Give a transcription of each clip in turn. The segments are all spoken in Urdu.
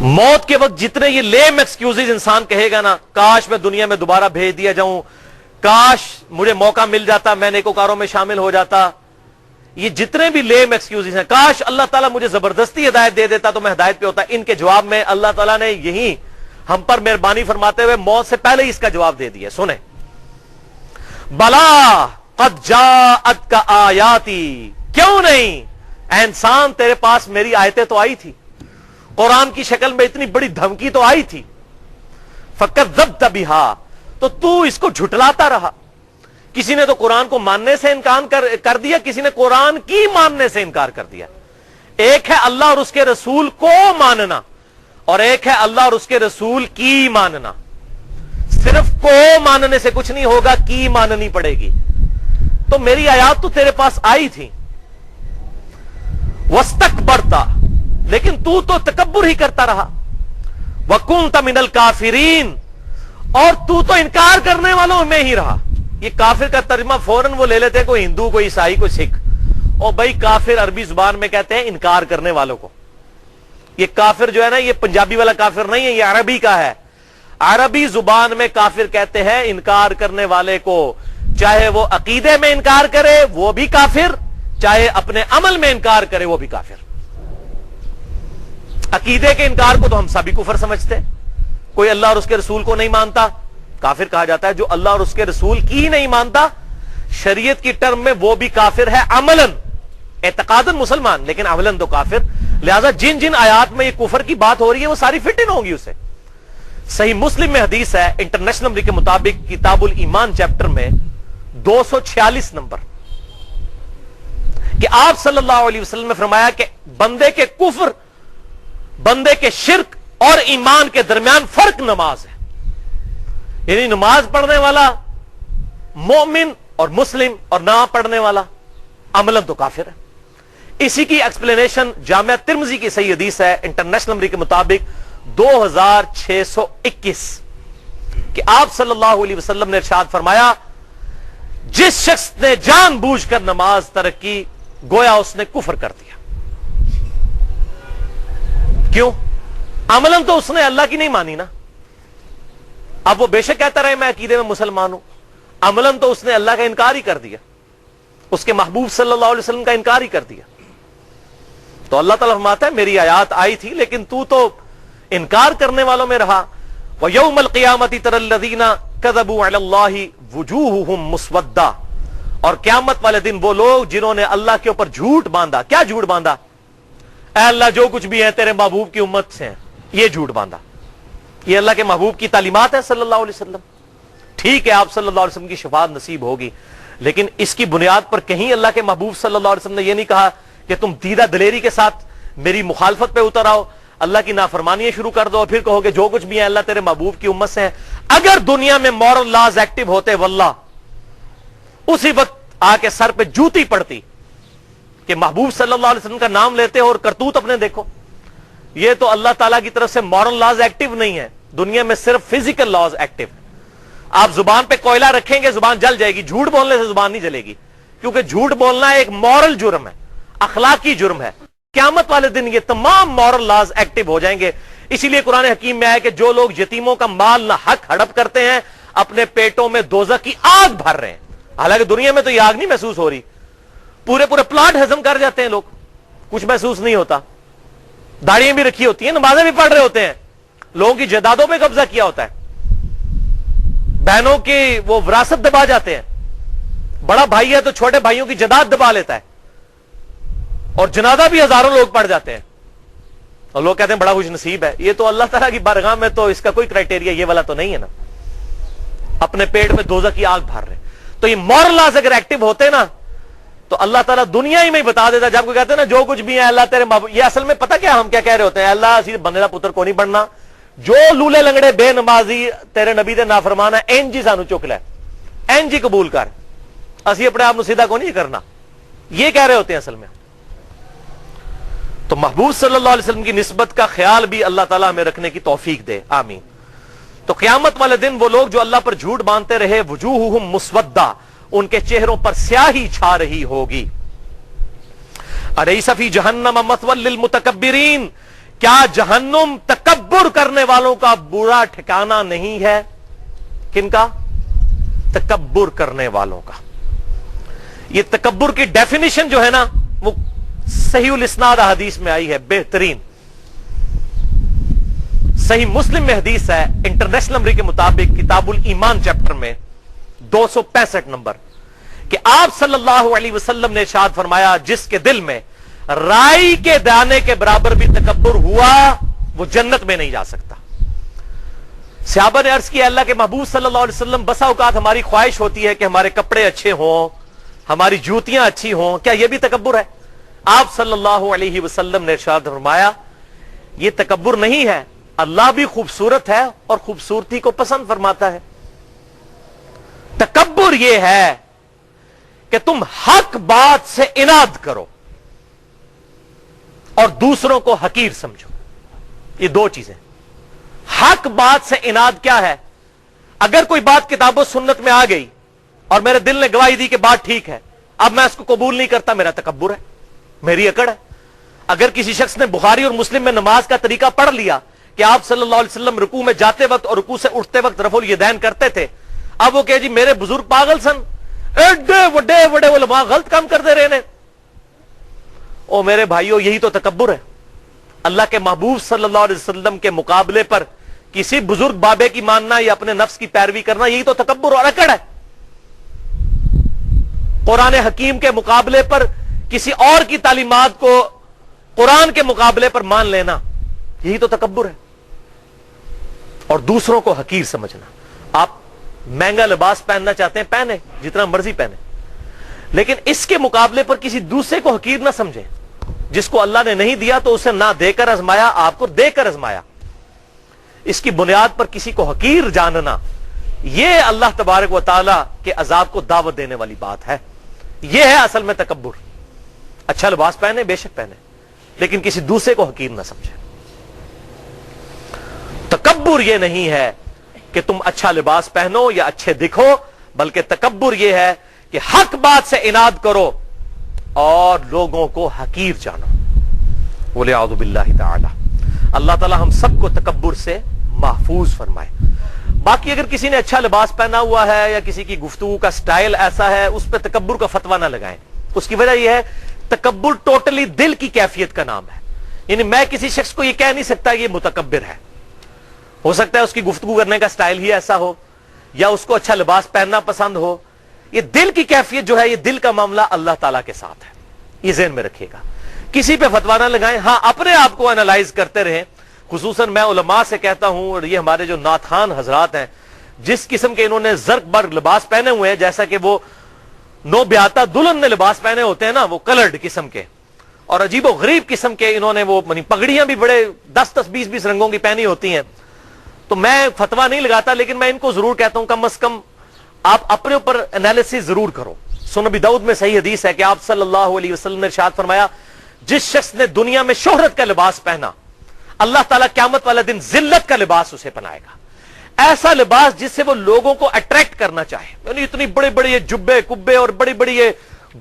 موت کے وقت جتنے یہ لیم ایکسکیوزز انسان کہے گا نا، کاش میں دنیا میں دوبارہ بھیج دیا جاؤں، کاش مجھے موقع مل جاتا، میں نیکوکاروں میں شامل ہو جاتا، یہ جتنے بھی لیم ایکسکیوزز ہیں، کاش اللہ تعالیٰ مجھے زبردستی ہدایت دے دیتا تو میں ہدایت پہ ہوتا، ان کے جواب میں اللہ تعالیٰ نے یہی ہم پر مہربانی فرماتے ہوئے موت سے پہلے ہی اس کا جواب دے دیا. سنیں، بلا قد جاءتک آیاتی، کیوں نہیں اے انسان تیرے پاس میری آیتیں تو آئی تھی، قرآن کی شکل میں اتنی بڑی دھمکی تو آئی تھی، فکذبت بہا، تو اس کو جھٹلاتا رہا. کسی نے تو قرآن کو ماننے سے انکار کر دیا، کسی نے قرآن کی ماننے سے انکار کر دیا. ایک ہے اللہ اور اس کے رسول کو ماننا، اور ایک ہے اللہ اور اس کے رسول کی ماننا. صرف کو ماننے سے کچھ نہیں ہوگا، کی ماننی پڑے گی. تو میری آیات تو تیرے پاس آئی تھی، واستکبرتا، لیکن تو تکبر ہی کرتا رہا، وکنت من الکافرین، اور تو انکار کرنے والوں میں ہی رہا. یہ کافر کا ترجمہ فوراً وہ لے لیتے ہیں، کوئی ہندو، کوئی عیسائی، کوئی سکھ. اور بھائی کافر عربی زبان میں کہتے ہیں انکار کرنے والوں کو. یہ کافر جو ہے نا، یہ پنجابی والا کافر نہیں ہے، یہ عربی کا ہے. عربی زبان میں کافر کہتے ہیں انکار کرنے والے کو، چاہے وہ عقیدے میں انکار کرے وہ بھی کافر، چاہے اپنے عمل میں انکار کرے وہ بھی کافر. عقیدے کے انکار کو تو ہم سبھی کفر سمجھتے ہیں. کوئی اللہ اور اس کے رسول کو نہیں مانتا، کافر کہا جاتا ہے. جو اللہ اور اس کے رسول کی نہیں مانتا شریعت کی ٹرم میں وہ بھی کافر ہے، عملاً. اعتقاداً مسلمان لیکن عملاً تو کافر. لہذا جن جن آیات میں یہ کفر کی بات ہو رہی ہے وہ ساری فٹ ان ہوگی اسے. صحیح مسلم میں حدیث ہے انٹرنیشنل نمبر کے مطابق کتاب الایمان چیپٹر میں 246 نمبر، کہ آپ صلی اللہ علیہ وسلم نے فرمایا کہ بندے کے کفر، بندے کے شرک اور ایمان کے درمیان فرق نماز ہے. یعنی نماز پڑھنے والا مومن اور مسلم، اور نہ پڑھنے والا عملاً تو کافر ہے. اسی کی ایکسپلینیشن جامعہ ترمذی کی صحیح حدیث ہے انٹرنیشنل نمبر کے مطابق 2621، کہ آپ صلی اللہ علیہ وسلم نے ارشاد فرمایا جس شخص نے جان بوجھ کر نماز ترک کی گویا اس نے کفر کر دیا. کیوں؟ عملاً تو اس نے اللہ کی نہیں مانی نا. اب وہ بے شک کہتا رہے میں عقیدے میں مسلمان ہوں، عملاً تو اس نے اللہ کا انکار ہی کر دیا، اس کے محبوب صلی اللہ علیہ وسلم کا انکار ہی کر دیا. تو اللہ تعالیٰ فرماتا ہے میری آیات آئی تھی لیکن تو انکار کرنے والوں میں رہا. وَيَوْمَ الْقِيَامَةِ تَرَى الَّذِينَ كَذَبُوا عَلَى اللَّهِ وُجُوهُهُمْ مُسْوَدَّةٌ، اور قیامت والے دن وہ لوگ جنہوں نے اللہ کے اوپر جھوٹ باندھا. کیا جھوٹ باندھا؟ اے اللہ جو کچھ بھی ہے تیرے محبوب کی امت سے ہیں، یہ جھوٹ باندھا. یہ اللہ کے محبوب کی تعلیمات ہے صلی اللہ علیہ وسلم. ٹھیک ہے آپ صلی اللہ علیہ وسلم کی شفاعت نصیب ہوگی، لیکن اس کی بنیاد پر کہیں اللہ کے محبوب صلی اللہ علیہ وسلم نے یہ نہیں کہا کہ تم دیدہ دلیری کے ساتھ میری مخالفت پہ اتر آؤ، اللہ کی نافرمانیاں شروع کر دو اور پھر کہو کہ جو کچھ بھی ہے اللہ تیرے محبوب کی امت سے ہے. اگر دنیا میں مورل لاز ایکٹیو ہوتے واللہ اسی وقت آ کے سر پہ جوتی پڑتی کہ محبوب صلی اللہ علیہ وسلم کا نام لیتے ہو اور کرتوت اپنے دیکھو. یہ تو اللہ تعالیٰ کی طرف سے مورل لاز ایکٹیو نہیں ہے، دنیا میں صرف فزیکل لاز ایکٹیو ہے. آپ زبان پہ کوئلہ رکھیں گے زبان جل جائے گی، جھوٹ بولنے سے زبان نہیں جلے گی، کیونکہ جھوٹ بولنا ایک مورل جرم ہے، اخلاقی جرم ہے. قیامت والے دن یہ تمام مورل لاز ایکٹیو ہو جائیں گے. اسی لیے قرآن حکیم میں ہے کہ جو لوگ یتیموں کا مال نہ حق ہڑپ کرتے ہیں اپنے پیٹوں میں دوزخ کی آگ بھر رہے ہیں. حالانکہ دنیا میں تو یہ آگ نہیں محسوس ہو رہی، پورے پلاٹ ہضم کر جاتے ہیں لوگ، کچھ محسوس نہیں ہوتا. داڑیاں بھی رکھی ہوتی ہیں، نمازیں بھی پڑھ رہے ہوتے ہیں، لوگوں کی جائیدادوں پہ قبضہ کیا ہوتا ہے، بہنوں کی وہ وراثت دبا جاتے ہیں. بڑا بھائی ہے تو چھوٹے بھائیوں کی جائیداد دبا لیتا ہے، اور جنازہ بھی ہزاروں لوگ پڑھ جاتے ہیں اور لوگ کہتے ہیں بڑا خوش نصیب ہے. یہ تو اللہ تعالیٰ کی بارگاہ میں تو اس کا کوئی کرائٹیریا یہ والا تو نہیں ہے نا، اپنے پیٹ میں دوزخ کی آگ بھر رہے. تو یہ مورل لاز اگر ایکٹیو ہوتے نا تو اللہ تعالیٰ دنیا ہی میں بتا دیتا. جب کوئی کہتے ہیں نا جو کچھ بھی ہے اللہ تیرے محبوب، یہ اصل میں پتہ کیا ہم کیا کہہ رہے ہوتے ہیں؟ اللہ اسی بندے دا پتر کو نہیں بننا، جو لولے لنگڑے بے نمازی تیرے نبی دے نافرمان ہے این جی سانو چک لے، این جی قبول کر، اسی اپنے آپ سیدھا کو نہیں کرنا، یہ کہہ رہے ہوتے ہیں اصل میں. تو محبوب صلی اللہ علیہ وسلم کی نسبت کا خیال بھی اللہ تعالیٰ ہمیں رکھنے کی توفیق دے، آمین. تو قیامت والے دن وہ لوگ جو اللہ پر جھوٹ باندھتے رہے وجوہہم مسودہ، ان کے چہروں پر سیاہی چھا رہی ہوگی. الیس فی جہنم مثوی للمتکبرین، کیا جہنم تکبر کرنے والوں کا برا ٹھکانہ نہیں ہے؟ کن کا؟ تکبر کرنے والوں کا۔ یہ تکبر کی ڈیفینیشن جو ہے نا وہ صحیح الاسناد حدیث میں آئی ہے، بہترین صحیح مسلم میں حدیث ہے، انٹرنیشنل نمبر کے مطابق کتاب الایمان چیپٹر میں 265 نمبر، کہ آپ صلی اللہ علیہ وسلم نے ارشاد فرمایا جس کے دل میں رائی کے دانے کے برابر بھی تکبر ہوا وہ جنت میں نہیں جا سکتا۔ صحابہ نے عرض کیا اللہ کے محبوب صلی اللہ علیہ وسلم بسا اوقات ہماری خواہش ہوتی ہے کہ ہمارے کپڑے اچھے ہوں، ہماری جوتیاں اچھی ہوں، کیا یہ بھی تکبر ہے؟ آپ صلی اللہ علیہ وسلم نے ارشاد فرمایا یہ تکبر نہیں ہے، اللہ بھی خوبصورت ہے اور خوبصورتی کو پسند فرماتا ہے۔ تکبر یہ ہے کہ تم حق بات سے اناد کرو اور دوسروں کو حقیر سمجھو۔ یہ دو چیزیں۔ حق بات سے اناد کیا ہے؟ اگر کوئی بات کتاب و سنت میں آ گئی اور میرے دل نے گواہی دی کہ بات ٹھیک ہے، اب میں اس کو قبول نہیں کرتا، میرا تکبر ہے، میری اکڑ ہے۔ اگر کسی شخص نے بخاری اور مسلم میں نماز کا طریقہ پڑھ لیا کہ آپ صلی اللہ علیہ وسلم رکوع میں جاتے وقت اور رکوع سے اٹھتے وقت رفع الیدین کرتے تھے، اب وہ کہ جی میرے بزرگ پاگل سن، ایڈے وڈے وڈے علماء غلط کام کرتے رہے نے۔ او میرے بھائیو، یہی تو تکبر ہے۔ اللہ کے محبوب صلی اللہ علیہ وسلم کے مقابلے پر کسی بزرگ بابے کی ماننا یا اپنے نفس کی پیروی کرنا، یہی تو تکبر اور اکڑ ہے۔ قرآن حکیم کے مقابلے پر کسی اور کی تعلیمات کو قرآن کے مقابلے پر مان لینا، یہی تو تکبر ہے۔ اور دوسروں کو حقیر سمجھنا۔ آپ مہنگا لباس پہننا چاہتے ہیں پہنے، جتنا مرضی پہنے، لیکن اس کے مقابلے پر کسی دوسرے کو حقیر نہ سمجھیں۔ جس کو اللہ نے نہیں دیا تو اسے نہ دے کر آزمایا، آپ کو دے کر آزمایا۔ اس کی بنیاد پر کسی کو حقیر جاننا، یہ اللہ تبارک و تعالی کے عذاب کو دعوت دینے والی بات ہے۔ یہ ہے اصل میں تکبر۔ اچھا لباس پہنے، بے شک پہنے، لیکن کسی دوسرے کو حقیر نہ سمجھے۔ تکبر یہ نہیں ہے کہ تم اچھا لباس پہنو یا اچھے دکھو، بلکہ تکبر یہ ہے کہ حق بات سے اناد کرو اور لوگوں کو حقیر جانو۔ وَلِعَوْذُ بِاللَّهِ تَعَالَى۔ اللہ تعالی ہم سب کو تکبر سے محفوظ فرمائے۔ باقی اگر کسی نے اچھا لباس پہنا ہوا ہے یا کسی کی گفتگو کا سٹائل ایسا ہے، اس پہ تکبر کا فتویٰ نہ لگائیں۔ اس کی وجہ یہ ہے تکبر ٹوٹلی دل کی کیفیت کا نام ہے۔ یعنی میں کسی شخص کو یہ کہہ نہیں سکتا یہ متکبر ہے۔ ہو سکتا ہے اس کی گفتگو کرنے کا سٹائل ہی ایسا ہو، یا اس کو اچھا لباس پہننا پسند ہو۔ یہ دل کی کیفیت جو ہے، یہ دل کا معاملہ اللہ تعالیٰ کے ساتھ ہے، یہ ذہن میں رکھیے گا۔ کسی پہ فتویٰ نہ لگائیں، ہاں اپنے آپ کو انالائز کرتے رہیں۔ خصوصاً میں علماء سے کہتا ہوں، اور یہ ہمارے جو ناتھان حضرات ہیں، جس قسم کے انہوں نے زرق برق لباس پہنے ہوئے ہیں، جیسا کہ وہ نو بیاتا دلہن نے لباس پہنے ہوتے ہیں نا، وہ کلرڈ قسم کے اور عجیب و غریب قسم کے، انہوں نے وہ پگڑیاں بھی بڑے 10 20 رنگوں کی پہنی ہوتی ہیں۔ تو میں فتویٰ نہیں لگاتا، لیکن میں ان کو ضرور کہتا ہوں کم از کم آپ اپنے اوپر انالیسس ضرور کرو۔ سنن ابی داؤد میں صحیح حدیث ہے کہ آپ صلی اللہ علیہ وسلم نے ارشاد فرمایا جس شخص نے دنیا میں شہرت کا لباس پہنا، اللہ تعالیٰ قیامت والا دن ذلت کا لباس اسے پہنائے گا۔ ایسا لباس جس سے وہ لوگوں کو اٹریکٹ کرنا چاہے، یعنی اتنی بڑے بڑے یہ جبے کبے اور بڑی بڑی یہ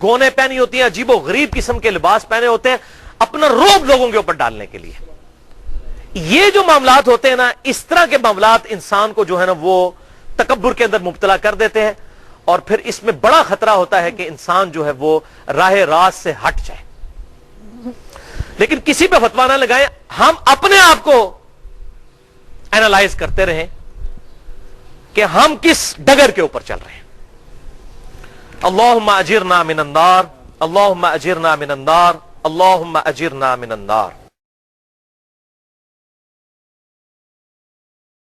گونے پہنی ہوتی ہیں، عجیب و غریب قسم کے لباس پہنے ہوتے ہیں، اپنا روب لوگوں کے اوپر ڈالنے کے لیے۔ یہ جو معاملات ہوتے ہیں نا، اس طرح کے معاملات انسان کو جو ہے نا وہ تکبر کے اندر مبتلا کر دیتے ہیں، اور پھر اس میں بڑا خطرہ ہوتا ہے کہ انسان جو ہے وہ راہ راست سے ہٹ جائے۔ لیکن کسی پہ فتویٰ نہ لگائیں، ہم اپنے آپ کو اینالائز کرتے رہیں کہ ہم کس ڈگر کے اوپر چل رہے ہیں۔ اللہم اجرنا من النار، اللہم اجرنا من النار، اللہم اجرنا من النار۔